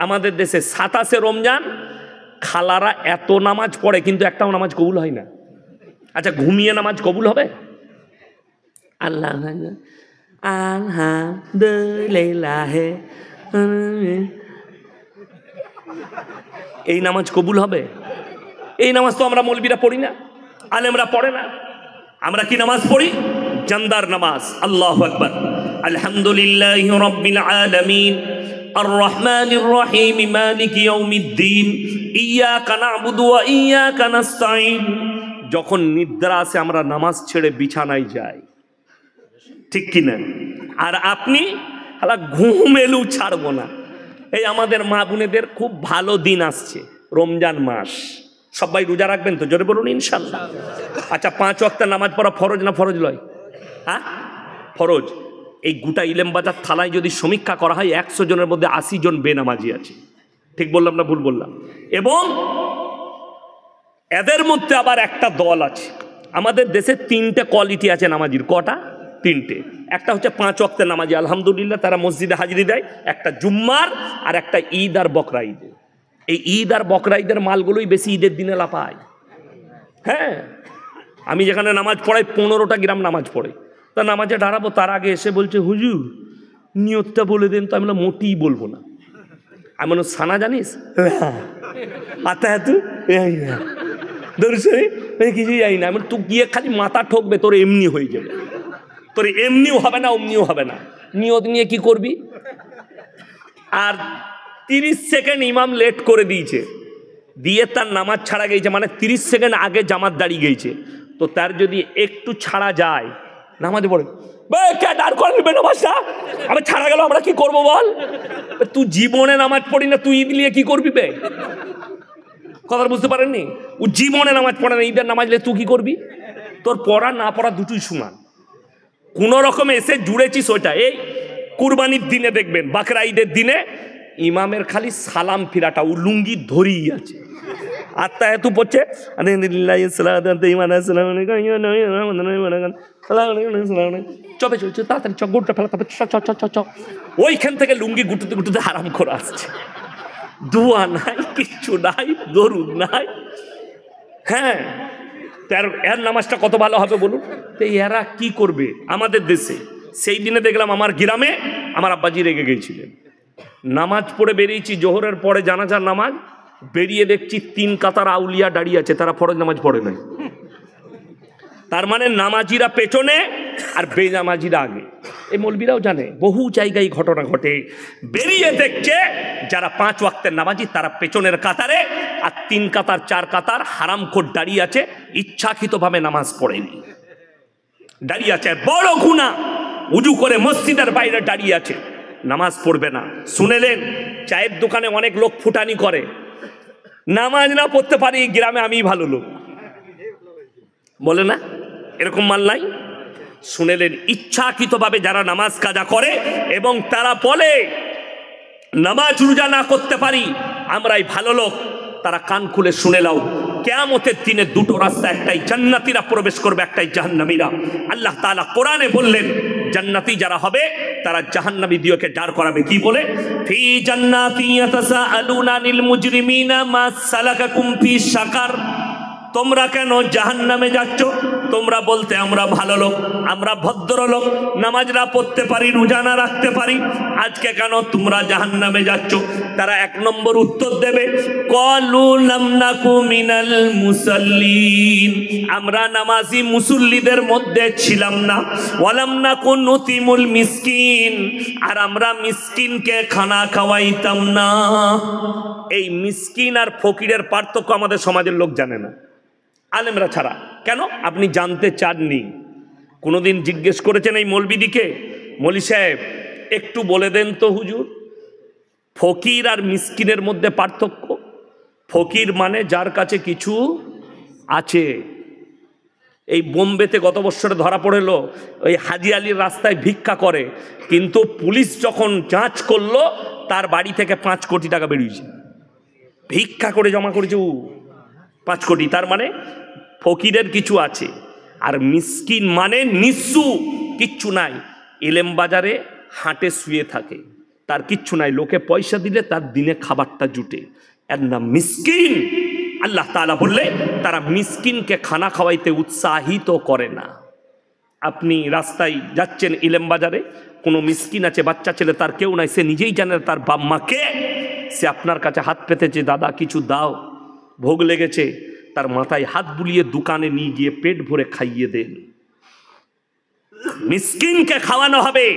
আমাদের দেশে 27 রমজান খালারা এত নামাজ পড়ে কিন্তু একটাও নামাজ কবুল হয় না। আচ্ছা, ঘুমিয়ে নামাজ কবুল হবে? আল্লাহ আলহামদুলিল্লাহ, এই নামাজ কবুল হবে? এই নামাজ তো আমরা মৌলবীরা পড়ি না, আলেমরা পড়ে না। আমরা কি নামাজ পড়ি? জান্দার নামাজ। আল্লাহু আকবার। আলহামদুলিল্লাহি রাব্বিল আলামিন আর রহমানির রহিম মালিকি ইয়াউমিদ্দিন ইয়্যাকা না'বুদু ওয়া ইয়্যাকা নাস্তাঈন। যখন নিদ্রা আসে আমরা নামাজ ছেড়ে বিছানায় যাই, ঠিক কিনা? আর আপনি হালা ঘুম এলেও ছাড়বো না। এই আমাদের মা বোনেদের খুব ভালো দিন আসছে, রমজান মাস। সবাই রোজা রাখবেন তো? জোরে বলুন ইনশাল্লাহ। আচ্ছা, 5 ওয়াক্ত নামাজ পড়া ফরজ না ফরজ নয়? হ্যাঁ, ফরজ। এই গোটা ইলেমবাজার থানায় যদি সমীক্ষা করা হয় 100 জনের মধ্যে 80 জন বেনামাজি আছে। ঠিক বললাম না ভুল বললাম? এবং এদের মধ্যে আবার একটা দল আছে। আমাদের দেশে 3টে কোয়ালিটি আছে নামাজির। কটা? 3টে। একটা হচ্ছে 5 ওয়াক্তের নামাজি, আলহামদুলিল্লাহ, তারা মসজিদে হাজিরি দেয়। একটা জুম্মার, আর একটা ঈদ আর বকরা ঈদের। এই ঈদ আর বকরা ঈদের মালগুলোই বেশি ঈদের দিনে লাপায়। হ্যাঁ, আমি যেখানে নামাজ পড়াই 15টা গ্রাম নামাজ পড়ে, তা নামাজে দাঁড়াবো তার আগে এসে বলছে হুজুর নিয়তটা বলে দেন। তো আমি মোটেই বলবো না। আমি বললাম সানা জানিস? আতা তু কিছুই যাই না। আমি তুই গিয়ে খালি মাথা ঠকবে, তোর এমনি হয়ে যাবে। তোর এমনিও হবে না, অমনিও হবে না। নিয়ত নিয়ে কি করবি? আর 30 সেকেন্ড ইমাম লেট করে দিয়েছে, দিয়ে তার নামাজ ছাড়া গেছে, মানে 30 সেকেন্ড আগে জামাত দাঁড়িয়ে গেছে। তো তার যদি একটু ছাড়া যায়, নামাজে পড়ে আমি ছাড়া গেল, আমরা কি করবো বল? তুই জীবনে নামাজ পড়ি না, তুই ঈদ নিয়ে কি করবি বে? কথা বুঝতে পারেননি? ও জীবনে নামাজ পড়ে না, ঈদের নামাজ নিয়ে তুই কি করবি? তোর পড়া না পড়া দুটোই সমান। কোন রকমে এসে জুড়েছিস ওইটা। এই কুরবানির দিনে দেখবেন, বাকরা ঈদের দিনে ইমামের খালি সালাম ফিরাটা, ও লুঙ্গি ধরেই আছে। আত্মা এত পড়ছে, চবে চলছে তাড়াতাড়ি চ, গোটা ফেলা, ওইখান থেকে লুঙ্গি গুটুতে গুটুতে আরাম করে আসছে। দোয়া নাই, কিচ্ছু নাই, দরুদ নাই। হ্যাঁ, এর নামাজটা কত ভালো হবে বলুন? তো এরা কি করবে আমাদের দেশে? সেই দিনে দেখলাম আমার গ্রামে আমার আব্বাজি রেগে গিয়েছিলেন। নামাজ পড়ে বেরিয়েছি, জোহরের পরে জানাজার নামাজ, বেরিয়ে দেখছি 3 কাতার আউলিয়া দাঁড়িয়ে আছে, তারা ফরজ নামাজ পড়ে নাই। তার মানে নামাজিরা পেছনে আর বেনামাজিরা আগে। এই মৌলবীরাও জানে, বহু জায়গায় ঘটনা ঘটে। বেরিয়ে দেখছে যারা 5 ওয়াক্তের নামাজি তারা পেছনের কাতারে, আর 3 কাতার 4 কাতার হারামখোর দাঁড়িয়ে আছে, ইচ্ছাকৃতভাবে নামাজ পড়েনি, দাঁড়িয়ে আছে। বড় গুনাহ, উজু করে মসজিদের বাইরে দাঁড়িয়ে আছে, নামাজ পড়বে না। শুনেলেন চায়ের দোকানে অনেক লোক ফুটানি করে, নামাজ না পড়তে পারি গ্রামে আমি ভালো লোক, বলে না? এরকম মাল নাই? শুনেলেন ইচ্ছাকৃতভাবে যারা নামাজ কাজা করে এবং তারা বলে নামাজ রোজা না করতে পারি আমরাই ভালো লোক, তারা কান খুলে শুনে নাও, কিয়ামতের দিনে 2টো রাস্তা, একটাই জান্নাতীরা প্রবেশ করবে, একটাই জাহান্নামীরা। আল্লাহ তাআলা কোরআনে বললেন জান্নাতি যারা হবে তারা জাহান্নামী দিওকে দাঁড় করাবে। কি বলে? ফি জান্নাতি ইয়াতাসাআলুনা আনিল মুজরিমিনা মা সালাকাকুম ফি সাকার। তোমরা কেন জাহান্নামে যাচ্ছ? তোমরা বলতে আমরা ভালো লোক, আমরা ভদ্রলোক, নামাজ না পড়তে পারি, রোজা না রাখতে পারি, আজকে কেন তোমরা জাহান্নামে যাচ্ছ? তারা 1 নম্বর উত্তর দেবে, ক্বালু লাম নাকু মিনাল মুসাল্লিন, আমরা নামাজি মুসল্লিদের মধ্যে ছিলাম না, ওয়া লাম নাকু নুতিমুল মিসকিন, আর আমরা মিসকিনকে খানা খাওয়াইতাম না। এই মিসকিন আর ফকিরের পার্থক্য আমাদের সমাজের লোক জানে না, আলেমরা ছাড়া। কেন? আপনি জানতে চাননি? কোনোদিন জিজ্ঞেস করেছেন এই মৌলবিদিকে, মৌলি সাহেব একটু বলে দেন তো হুজুর, ফকির আর মিসকিনের মধ্যে পার্থক্য? ফকির মানে যার কাছে কিছু আছে। এই বোম্বেতে গত বছরে ধরা পড়েলো, ওই হাজি আলীর রাস্তায় ভিক্ষা করে, কিন্তু পুলিশ যখন যাঁচ করলো তার বাড়ি থেকে 5 কোটি টাকা বেরিয়েছে, ভিক্ষা করে জমা করেছে 5 কোটি। তার মানে ফকিরের কিছু আছে। আর মিসকিন মানে নিঃস্ব, কিচ্ছু নাই, এলেম বাজারে হাটে শুয়ে থাকে, তার কিচ্ছু নাই, লোকে পয়সা দিলে তার দিনে খাবারটা জুটে, এর নাম মিসকিন। আল্লাহ তাআলা বললে তারা মিসকিনকে খানা খাওয়াইতে উৎসাহিত করে না। আপনি রাস্তায় যাচ্ছেন ইলেম বাজারে, কোনো মিসকিন আছে, বাচ্চা ছেলে, তার কেউ নাই, সে নিজেই জানে তার বাপ মা কে, সে আপনার কাছে হাত পেতেছে, দাদা কিছু দাও, ভোগ লেগেছে, তার মাথায় হাত বুলিয়ে দোকানে নিয়ে গিয়ে পেট ভরে খাইয়ে দেন। মিসকিনকে খাওয়ানো হবে।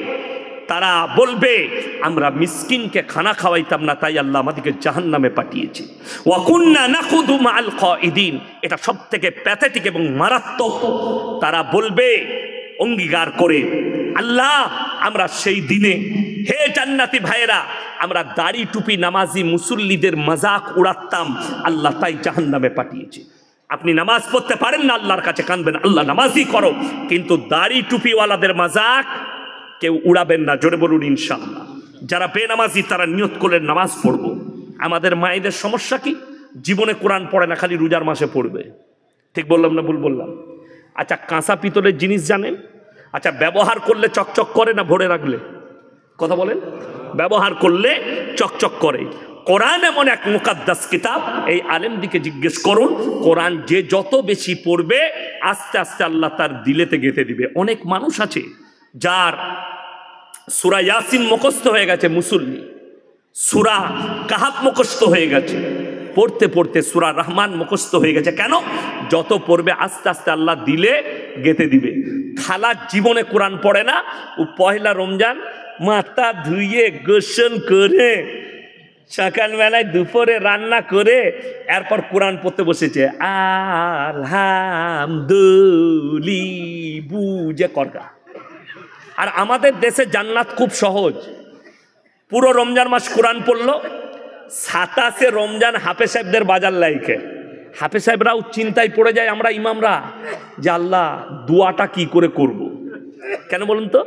তারা বলবে আমরা মিসকিনকে খানা খাওয়াইতাম না, তাই আল্লাহ আমাদেরকে জাহান্নামে পাঠিয়েছে। ওয়া কুন্না নাখুদু মাআল কাঈদিন, এটা সবথেকে প্যাথেটিক এবং মারাত্মক। তারা বলবে অঙ্গীকার করে, আল্লাহ আমরা সেই দিনে, হে জান্নাতি ভাইয়েরা, আমরা দাড়ি টুপি নামাজি মুসল্লিদের মজাক উড়াতাম, আল্লাহ তাই জাহান্নামে পাঠিয়েছে। আপনি নামাজ পড়তে পারেন না, আল্লাহর কাছে কাঁদবেন, আল্লাহ নামাজই করো, কিন্তু দাড়ি টুপিওয়ালাদের মজাক কেউ উড়াবেন না। জোরে বলুন ইনশাআল্লাহ। যারা বেনামাজি তারা নিয়ত করলেন নামাজ পড়বো। আমাদের মায়েদের সমস্যা কি? জীবনে কোরআন পড়ে না, খালি রোজার মাসে পড়বে। ঠিক বললাম না ভুল বললাম? আচ্ছা, কাঁচা পিতলের জিনিস জানেন? আচ্ছা, ব্যবহার করলে চকচক করে না ভরে রাখলে? কথা বলেন। ব্যবহার করলে চকচক করে। কোরআন এমন এক মুকাদ্দাস কিতাব, এই আলেমদিকে জিজ্ঞেস করুন, কোরআন যে যত বেশি পড়বে আস্তে আস্তে আল্লাহ তার দিলেতে গেঁথে দিবে। অনেক মানুষ আছে যার সূরা ইয়াসিন মুখস্থ হয়ে গেছে, মুসল্লি, সূরা কাহাফ মুখস্থ হয়ে গেছে, পড়তে পড়তে সূরা রহমান মুখস্থ হয়ে গেছে। কেন? যত পড়বে আস্তে আস্তে আল্লাহ দিলে গেঁথে দিবে। খালা জীবনে কোরআন পড়ে না, ও পয়লা রমজান মাথা ধুয়ে গোসল করে সকালবেলায় দুপুরে রান্না করে এরপর কোরআন পড়তে বসেছে, আলহামদুলিল্লাহ বুঝে করগা। আর আমাদের দেশে জান্নাত খুব সহজ। পুরো রমজান মাস কোরআন পড়লো, 27 রমজান হাফেজ সাহেবদের বাজার লাইকে, হাফেজ সাহেবরাও চিন্তায় পড়ে যায় আমরা ইমামরা, যে আল্লাহ দোয়াটা কি করে করব। কেন বলুন তো?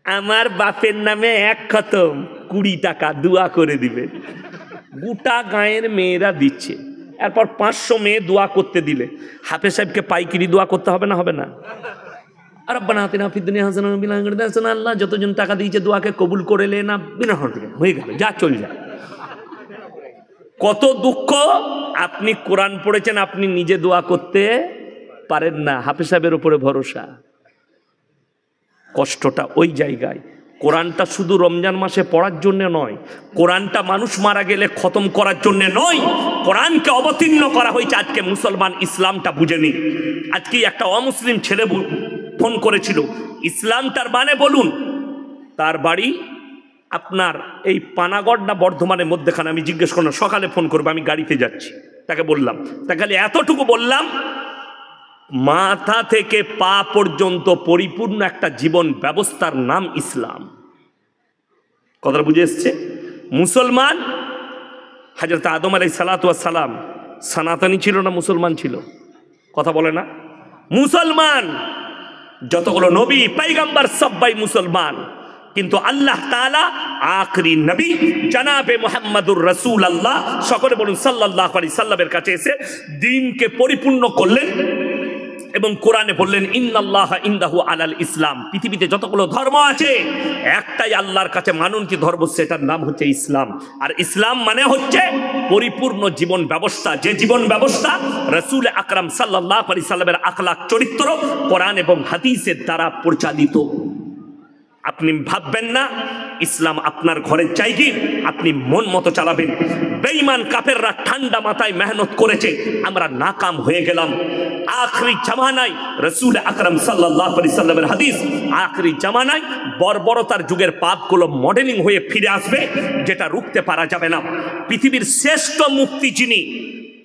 আমার বাপের নামে 1 খতম 20 টাকা দোয়া করে দিবেন। গোটা গাঁয়ের মেয়েরা দিচ্ছে, এরপর 500 মেয়ে দোয়া করতে দিলে হাফেজ সাহেবকে পাইকিরি দোয়া করতে হবে না? হবে না? আর রব্বানা আতিনা ফিদ দুনিয়া হাসানাতান ওয়া ফিল আখিরাতি হাসানাতান, আল্লাহ যতজন টাকা দিয়েছে দোয়াকে কবুল করে লে না, বিনা হয়ে গেল, যা চল যা। কত দুঃখ, আপনি কোরআন পড়েছেন, আপনি নিজে দোয়া করতে পারেন না, হাফেজ সাহেবের উপরে ভরসা। কষ্টটা ওই জায়গায়। কোরআনটা শুধু রমজান মাসে পড়ার জন্য নয়, কোরআনটা মানুষ মারা গেলে খতম করার জন্য নয়, কোরআনকে অবতীর্ণ করা হয়েছে। আজকে মুসলমান ইসলামটা বুঝেনি। আজকে একটা অমুসলিম ছেলে ফোন করেছিল, ইসলামটার মানে বলুন। তার বাড়ি আপনার এই পানাগড় না বর্ধমানের মধ্যেখানে। আমি জিজ্ঞেস করলাম, সকালে ফোন করবো, আমি গাড়িতে যাচ্ছি। তাকে বললাম, তাকে এতটুকু বললাম, মাথা থেকে পা পর্যন্ত পরিপূর্ণ একটা জীবন ব্যবস্থার নাম ইসলাম। কথাটা বুঝে এসছে? মুসলমান হযরত আদম আলাইহিস সালাতু ওয়াস সালাম সনাতনী ছিল না মুসলমান ছিল? কথা বলে না? মুসলমান যতগুলো নবী পয়গম্বর সবাই মুসলমান, কিন্তু আল্লাহ তাআলা আখরি নবী জনাবে মুহাম্মদুর রাসূলুল্লাহ, সকলে বলুন সাল্লাল্লাহু আলাইহি সাল্লামের কাছে এসে দ্বীনকে পরিপূর্ণ করলেন এবং কোরআনে বললেন ইন্নাল্লাহা ইনদাহু আলাল ইসলাম। পৃথিবীতে যতগুলো ধর্ম আছে একটাই আল্লাহর কাছে মাননীয় ধর্ম, সেটার নাম হচ্ছে ইসলাম। আর ইসলাম মানে হচ্ছে পরিপূর্ণ জীবন ব্যবস্থা, যে জীবন ব্যবস্থা রাসূল আকরাম সাল্লাল্লাহু আলাইহি সাল্লামের আখলাক চরিত্র কোরআন এবং হাদিসের দ্বারা পরিচালিত। আপনি ভাববেন না ইসলাম আপনার ঘরের জায়গির, আপনি মন মতো চালাবেন। বেঈমান কাফেররা ঠান্ডা মাথায় মেহনত করেছে, আমরা নাকাম হয়ে গেলাম। আখরি জামানায় রাসূল আকরাম সাল্লাল্লাহু আলাইহি সাল্লামের হাদিস, আখরি জামানায় বর্বরতার যুগের পাপগুলো মডেলিং হয়ে ফিরে আসবে, যেটা রুখতে পারা যাবে না। পৃথিবীর শ্রেষ্ঠ মুফতি যিনি,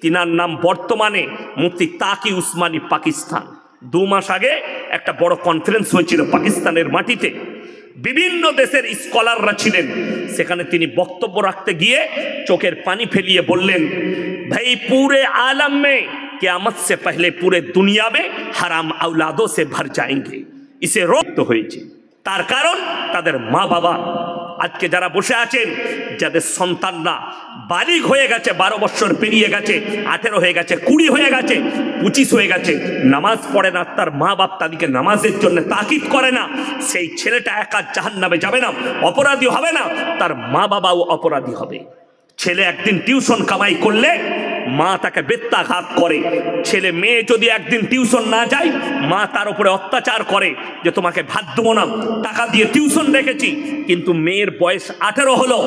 তিনার নাম বর্তমানে মুফতি তাকি উসমানী, পাকিস্তান। 2 মাস আগে একটা বড় কনফারেন্স হয়েছিল পাকিস্তানের মাটিতে, বিভিন্ন দেশের স্কলাররা ছিলেন সেখানে। তিনি বক্তব্য রাখতে গিয়ে চোখের পানি ফেলিয়ে বললেন, ভাই পুরে आलम में क़यामत से पहले पूरे दुनिया में हराम औलादों से भर जाएंगे। इसे রক্ত হয়েছে, তার কারণ তাদের মা বাবা। আজকে যারা বসে আছেন যাদের সন্তানরা বালিগ হয়ে গেছে, 12 বছর পেরিয়ে গেছে, 18 হয়ে গেছে, 20 হয়ে গেছে, 25 হয়ে গেছে, নামাজ পড়ে না, তার মা বাপ তাদেরকে নামাজের জন্য তাকিদ করে না, সেই ছেলেটা একা জাহান্নামে যাবে না, অপরাধী হবে না, তার মা বাবাও অপরাধী হবে। ছেলে একদিন টিউশন কামাই করলে মা তাকে বেত্যাঘাত করে, ছেলে মেয়ে যদি একদিন টিউশন না যায় মা তার উপরে অত্যাচার করে যে তোমাকে ভাত দেবো না, টাকা দিয়ে টিউশন রেখেছি, কিন্তু মেয়ের বয়স 18 হলো,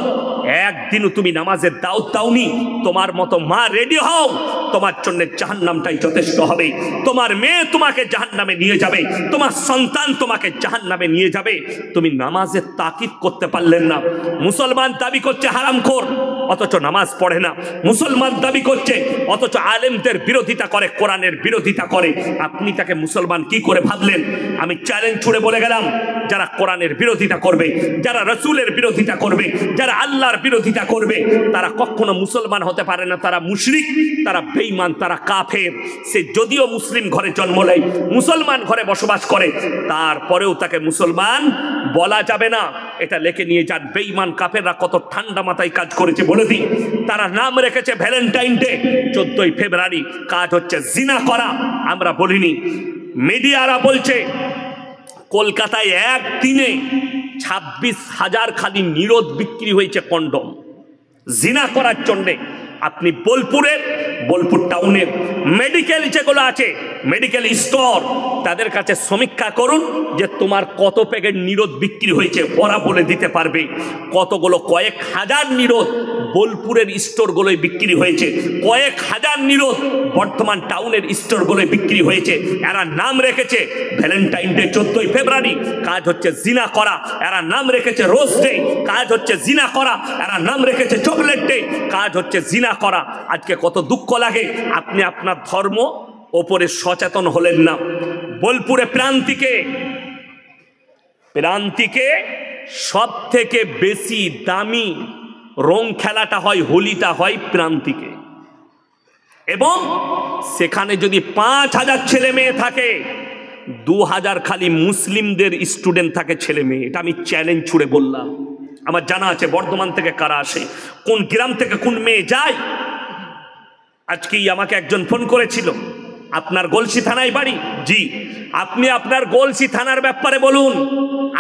একদিনও তুমি নামাজের দাওয়াত দাওনি, তোমার মতো মা রেডি হও, তোমার জন্য জাহান্নামটাই যথেষ্ট হবে। তোমার মেয়ে তোমাকে জাহান্নামে নিয়ে যাবে, তোমার সন্তান তোমাকে জাহান্নামে নিয়ে যাবে, তুমি নামাজের তাকিদ করতে পারলেন না। মুসলমান দাবি করছে হারামখোর, অথচ নামাজ পড়ে না। মুসলমান দাবি করছে অথচ আলেমদের বিরোধিতা করে, কোরআনের বিরোধিতা করে। আপনি তাকে মুসলমান কি করে ভাবলেন? আমি চ্যালেঞ্জ ছুড়ে বলে গেলাম, যারা কোরআনের বিরোধিতা করবে, যারা রসুলের বিরোধিতা করবে, যারা আল্লাহর বিরোধিতা করবে, তারা কখনো মুসলমান হতে পারে না। তারা মুশরিক, তারা বেঈমান, তারা কাফের। সে যদিও মুসলিম ঘরে জন্ম নেয়, মুসলমান ঘরে বসবাস করে, তারপরেও তাকে মুসলমান বলা যাবে না। এটা লেখে নিয়ে যান। বেঈমান কাফেররা কত ঠান্ডা মাথায় কাজ করেছে বলে দিই। তারা নাম রেখেছে ভ্যালেন্টাইন ডে, 14ই ফেব্রুয়ারি, কাজ হচ্ছে জিনা করা। আমরা বলিনি, মিডিয়ারা বলছে কলকাতায় একদিনে 26,000 খালি নিরোধ বিক্রি হয়েছে কন্ডম জিনা করার জন্যে। আপনি বোলপুর টাউনের মেডিকেল যেগুলো আছে, মেডিকেল স্টোর, তাদের কাছে সমীক্ষা করুন যে তোমার কত প্যাকেট নিরোধ বিক্রি হয়েছে, ওরা বলে দিতে পারবে। কতগুলো, কয়েক হাজার নিরোধ বোলপুরের স্টোরগুলোয় বিক্রি হয়েছে, কয়েক হাজার নিরোধ বর্তমান টাউনের স্টোরগুলোয় বিক্রি হয়েছে। এরা নাম রেখেছে ভ্যালেন্টাইন ডে 14ই ফেব্রুয়ারি, কাজ হচ্ছে জিনা করা। এরা নাম রেখেছে রোজ ডে, কাজ হচ্ছে জিনা করা। এরা নাম রেখেছে চকলেট ডে, কাজ হচ্ছে জিনা করা। আজকে কত দুঃখ লাগে, আপনি আপনার ধর্ম ওপরে সচেতন হলেন না। বোলপুরে প্রান্তিকে সব থেকে বেশি দামি রং খেলাটা হয়, হোলিটা হয় প্রান্তিকে, এবং সেখানে যদি 5,000 ছেলে মেয়ে থাকে, 2,000 খালি মুসলিমদের স্টুডেন্ট থাকে, ছেলে মেয়ে। এটা আমি চ্যালেঞ্জ ছুড়ে বললাম। আমার জানা আছে বর্ধমান থেকে কারা আসে, কোন গ্রাম থেকে কোন মেয়ে যায়। আজকেই আমাকে একজন ফোন করেছিল, আপনার গলসি থানায় বাড়ি? জি। আপনি আপনার গলসি থানার ব্যাপারে বলুন।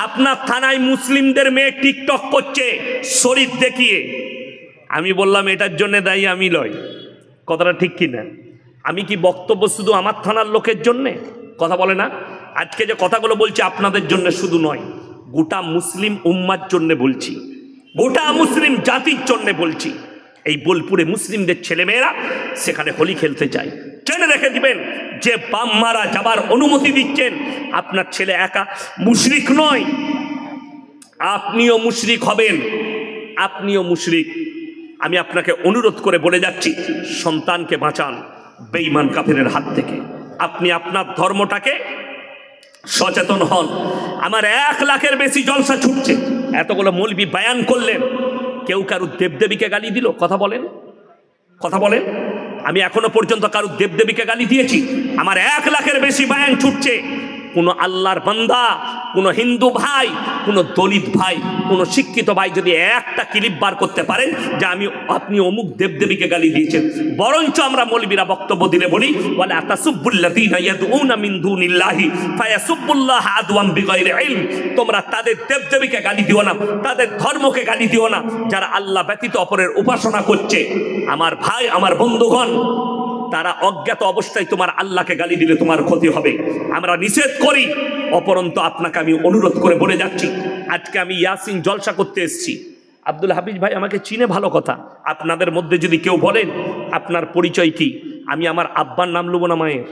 আপনার থানায় মুসলিমদের মেয়ে টিকটক করছে শরীর দেখিয়ে। আমি বললাম এটার জন্য দায়ী আমি লয়। কথাটা ঠিক কিনা? আমি কি বক্তব্য শুধু আমার থানার লোকের জন্যে? কথা বলে না। আজকে যে কথাগুলো বলছি আপনাদের জন্য শুধু নয়, গোটা মুসলিম উম্মার জন্য বলছি, গোটা মুসলিম জাতির জন্য বলছি। এই বোলপুরে মুসলিমদের ছেলেমেয়েরা সেখানে হোলি খেলতে চায়। জেনে রেখে দিবেন, যে বাম মারা যাবার অনুমতি দিচ্ছেন, আপনার ছেলে একা মুশরিক নয়, আপনিও মুশরিক হবেন, আপনিও মুশরিক। আমি আপনাকে অনুরোধ করে বলে যাচ্ছি, সন্তানকে বাঁচান বেঈমান কাফেরের হাত থেকে। আপনি আপনার ধর্মটাকে সচেতন হন। আমার 1 লাখের বেশি জলসা ছুটছে, এতগুলো মৌলবি বয়ান করলেন, কেউ কারু দেবদেবীকে গালি দিল? কথা বলেন, কথা বলেন। আমি এখনো পর্যন্ত কারু দেবদেবীকে গালি দিয়েছি? আমার 1 লাখের বেশি বয়ান ছুটছে। কোনো আল্লাহর বান্দা, কোনো হিন্দু ভাই, কোনো দলিত ভাই, কোনো শিক্ষিত ভাই যদি একটা ক্লিপ বার করতে পারেন যে আপনি অমুক দেবদেবীকে গালি দিয়েছেন, বরঞ্চ আমরা মৌলবীরা বক্তব্য দিলে বলি, ওয়ালা তাসুব্বুল্লাযীনা ইয়াদউনা মিন দুনিল্লাহি ফায়াসুব্বুল্লাহ আদওয়াম বিগাইরি ইলম। তোমরা তাদের দেবদেবীকে গালি দিও না, তাদের ধর্মকে গালি দিও না যারা আল্লাহ ব্যতীত অপরের উপাসনা করছে। আমার ভাই, আমার বন্ধুগণ, তারা অজ্ঞাত অবস্থায় তোমার আল্লাহকে গালি দিলে তোমার ক্ষতি হবে। আমরা নিষেধ করি, অপরন্তু আপনাকে আমি অনুরোধ করে বলে যাচ্ছি, আজকে আমি ইয়াসিন জলসা করতে এসেছি। আব্দুল হাফিজ ভাই আমাকে চিনে, ভালো কথা। আপনাদের মধ্যে যদি কেউ বলেন আপনার পরিচয় কি, আমি আমার আব্বার নাম নেব না মায়ের,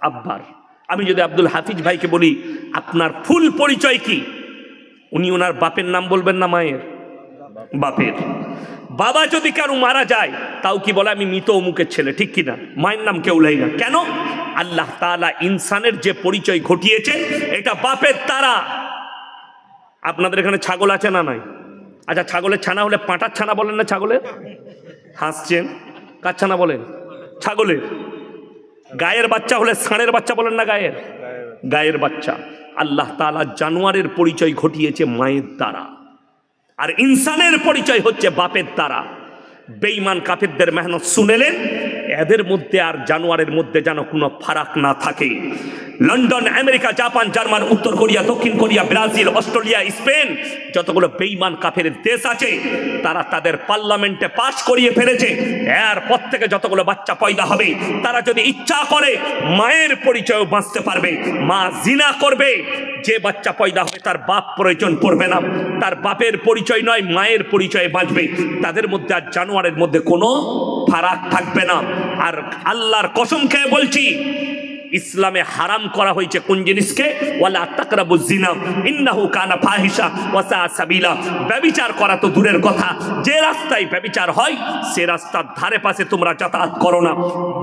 আব্বার। আমি যদি আব্দুল হাফিজ ভাইকে বলি আপনার ফুল পরিচয় কি, উনি ওনার বাপের নাম বলবেন না মায়ের? বাপের। বাবা যদি কারো মারা যায় তাও কি বলে আমি মৃত অমুকের ছেলে, ঠিক কিনা? মায়ের নাম কেউ লাই না। কেন? আল্লাহ তাআলা ইনসানের যে পরিচয় ঘটিয়েছে এটা বাপের দ্বারা। আপনাদের এখানে ছাগল আছে না নাই? আচ্ছা, ছাগলের ছানা হলে পাঁটার ছানা বলেন না ছাগলের? হাসছেন, কার ছানা বলেন? ছাগলের। গায়ের বাচ্চা হলে ষাঁড়ের বাচ্চা বলেন না? গায়ের বাচ্চা। আল্লাহ তাআলা জানোয়ারের পরিচয় ঘটিয়েছে মায়ের দ্বারা। আর ইনসানের পরিচয় হচ্ছে বাপের দ্বারা। বেঈমান কাফেরদের মেহনত শুনেলেন, এদের মধ্যে আর জানোয়ারের মধ্যে যেন কোনো ফারাক না থাকে। লন্ডন, আমেরিকা, জাপান, জার্মান, উত্তর কোরিয়া, দক্ষিণ কোরিয়া, ব্রাজিল, অস্ট্রেলিয়া, স্পেন, যতগুলো বেঈমান কাফের দেশ আছে তারা তাদের পার্লামেন্টে পাশ করিয়ে ফেলেছে, এরপর থেকে যতগুলো বাচ্চা পয়দা হবে তারা যদি ইচ্ছা করে মায়ের পরিচয় বাঁচতে পারবে। মা জিনা করবে, যে বাচ্চা পয়দা হবে তার বাপ প্রয়োজন পড়বে না, তার বাপের পরিচয় নয় মায়ের পরিচয়ে বাঁচবে। তাদের মধ্যে আর জানোয়ারের মধ্যে কোনো ফারাক থাকবে না। আর আল্লাহর কসম খেয়ে বলছি, ইসলামে হারাম করা হয়েছে কোন জিনিসকে? ওয়ালা তাকরাবুজ জিনা ইন্নাহু কানা ফাহিশা ওয়া সা সাবিলা। ব্যভিচার করা তো দূরের কথা, যে রাস্তায় ব্যভিচার হয় সে রাস্তার ধারে পাশে তোমরা যাতায়াত করো না।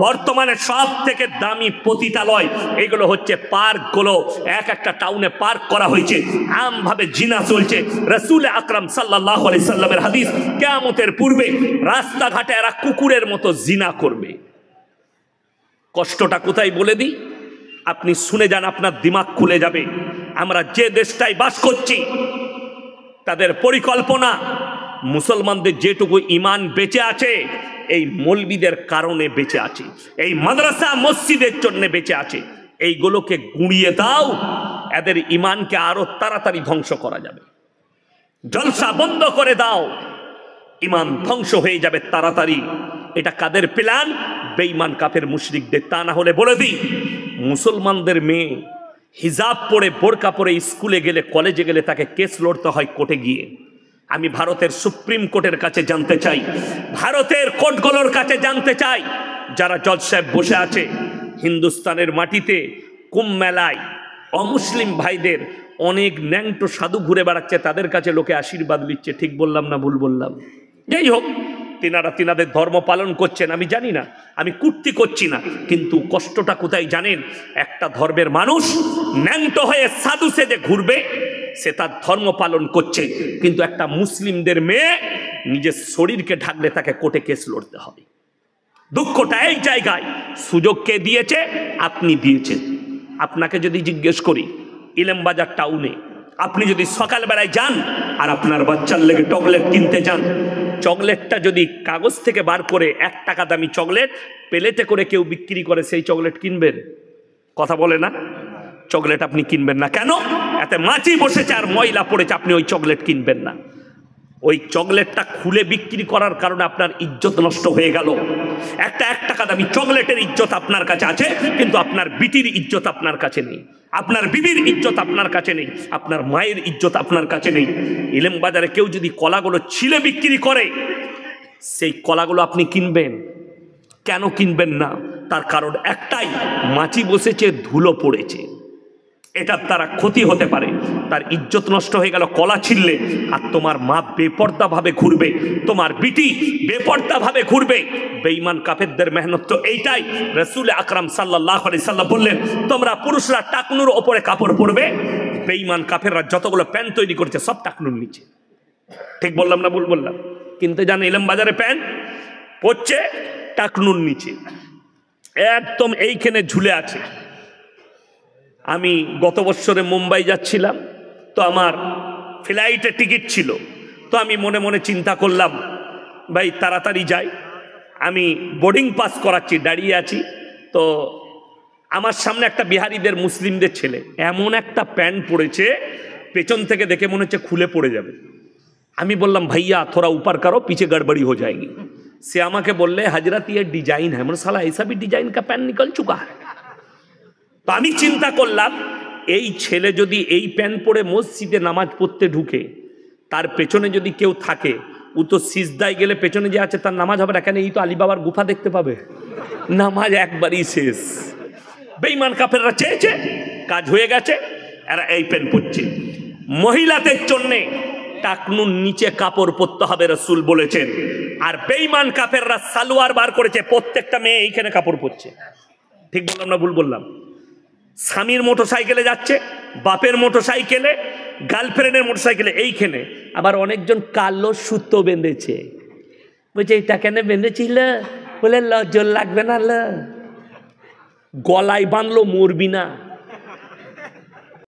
বর্তমানে সব থেকে দামি পতিতালয় এগুলো হচ্ছে পার্কগুলো। এক একটা টাউনে পার্ক করা হয়েছে, আমভাবে জিনা চলছে। রাসূল আকরাম সাল্লাল্লাহু আলাইহি সাল্লামের হাদিস, কিয়ামতের পূর্বে রাস্তাঘাটে এরা কুকুরের মতো জিনা করবে। কষ্টটা কোথায় বলে দিই, আপনি শুনে যান, আপনার দিমাগ খুলে যাবে। আমরা যে দেশটায় বাস করছি তাদের পরিকল্পনা, মুসলমানদের যেটুকু ইমান বেঁচে আছে এই মৌলবীদের কারণে বেঁচে আছে, এই মাদ্রাসা মসজিদের জন্য বেঁচে আছে। এইগুলোকে গুঁড়িয়ে দাও, এদের ইমানকে আরো তাড়াতাড়ি ধ্বংস করা যাবে। জলসা বন্ধ করে দাও, ইমান ধ্বংস হয়ে যাবে তাড়াতাড়ি। এটা কাদের প্ল্যান? বেঈমান কাফের মুশরিকদের। তা না হলে বলে দিই, মুসলমানদের মেয়ে হিজাব পরে বোরকা পরে স্কুলে গেলে, কলেজে গেলে তাকে কেস লড়তে হয় কোর্টে গিয়ে। আমি ভারতের সুপ্রিম কোর্টের কাছে জানতে চাই, ভারতের কোর্টগুলোর কাছে জানতে চাই, যারা জজ সাহেব বসে আছে হিন্দুস্তানের মাটিতে কুম্ভ মেলায়, অমুসলিম ভাইদের অনেক ন্যাংটো সাধু ঘুরে বেড়াচ্ছে, তাদের কাছে লোকে আশীর্বাদ নিচ্ছে। ঠিক বললাম না ভুল বললাম? যাই হোক, তিনারা তিনাদের ধর্ম পালন করছেন, আমি জানি না, আমি কুর্তি করছি না, কিন্তু কষ্টটা কোথায় জানেন? একটা ধর্মের মানুষ ন্যাংটো হয়ে সাধু সেজে ঘুরবে, সে তার ধর্ম পালন করছে, কিন্তু একটা মুসলিমদের মেয়ে নিজের শরীরকে ঢাকলে তাকে কোর্টে কেস লড়তে হবে। দুঃখটা এই জায়গায়, সুযোগ কে দিয়েছে? আপনি দিয়েছেন। আপনাকে যদি জিজ্ঞেস করি, ইলামবাজার টাউনে আপনি যদি সকালবেলায় যান আর আপনার বাচ্চার লেগে চকলেট কিনতে যান, চকলেটটা যদি কাগজ থেকে বার করে 1 টাকা দামি চকলেট প্লেটে করে কেউ বিক্রি করে, সেই চকলেট কিনবেন? কথা বলে না? চকলেট আপনি কিনবেন না। কেন? এতে মাছি বসেছে আর ময়লা পড়েছে, আপনি ওই চকলেট কিনবেন না। ওই চকলেটটা খুলে বিক্রি করার কারণে আপনার ইজ্জত নষ্ট হয়ে গেল। একটা 1 টাকা দামি চকলেটের ইজ্জত আপনার কাছে আছে, কিন্তু আপনার বিটির ইজ্জত আপনার কাছে নেই, আপনার বিবির ইজ্জত আপনার কাছে নেই, আপনার মায়ের ইজ্জত আপনার কাছে নেই। ইলেম বাজারে কেউ যদি কলাগুলো ছিলে বিক্রি করে, সেই কলাগুলো আপনি কিনবেন? কেন কিনবেন না? তার কারণ একটাই, মাছি বসেছে, ধুলো পড়েছে, এটার দ্বারা ক্ষতি হতে পারে, তার ইজ্জত নষ্ট হয়ে গেল কলা ছিললে। আর তোমার মা বেপর্দা ভাবে ঘুরবে, তোমার বিটি বেপর্দা ভাবে ঘুরবে। বেঈমান কাফেরদের মেহনত তো এইটাই। রাসূল আকরাম সাল্লাল্লাহু আলাইহি সাল্লাম বললেন, তোমরা পুরুষরা টাকনুর ওপরে কাপড় পরবে। বেঈমান কাফেররা যতগুলো প্যান্ট তৈরি করছে সব টাকনুর নিচে। ঠিক বললাম না ভুল বললাম? কিনতে যান ইলাম বাজারে, প্যান্ট পরছে টাকনুর নিচে, একদম এইখানে ঝুলে আছে। আমি গত বছরে মুম্বাই যাচ্ছিলাম, তো আমার ফ্লাইটে টিকিট ছিল, তো আমি মনে মনে চিন্তা করলাম ভাই তাড়াতাড়ি যাই। আমি বোর্ডিং পাস করাচ্ছি, দাঁড়িয়ে আছি, তো আমার সামনে একটা বিহারিদের মুসলিমদের ছেলে এমন একটা প্যান্ট পরেছে, পেছন থেকে দেখে মনে হচ্ছে খুলে পড়ে যাবে। আমি বললাম ভাইয়া থোড়া উপর করো, পিছে গড়বড়ি হয়ে যায়গি। সে আমাকে বললে হজরত ये डिजाइन है। মানে সালা ऐसा भी डिजाइन का पैंट निकल चुका है। তো আমি চিন্তা করলাম, এই ছেলে যদি এই প্যান্ট পরে মসজিদে নামাজ পড়তে ঢুকে, তার পেছনে যদি কেউ থাকে, ও তো সিজদায় গেলে পেছনে যে আছে তার নামাজ হবে না। কেন? এই তো আলী বাবার গুফা দেখতে পাবে, নামাজ একবারই শেষ। বেঈমান কাফেররা চেয়েছে, কাজ হয়ে গেছে, এরা এই প্যান্ট পরছে। মহিলাদের জন্যে টাকনুর নিচে কাপড় পরতে হবে, রাসূল বলেছেন। আর বেঈমান কাফেররা সালোয়ার বার করেছে, প্রত্যেকটা মেয়ে এইখানে কাপড় পরছে। ঠিক বললাম না ভুল বললাম? স্বামীর মোটরসাইকেলে যাচ্ছে, বাপের মোটরসাইকেলে, গার্লফ্রেন্ডের মোটরসাইকেলে, এইখানে আবার অনেকজন কালো সুতো বেঁধেছে। বলছে এটা কেন বেঁধেছিল? বলে লজ্জা লাগবে না? গলায় বাঁধলো, মরবি না।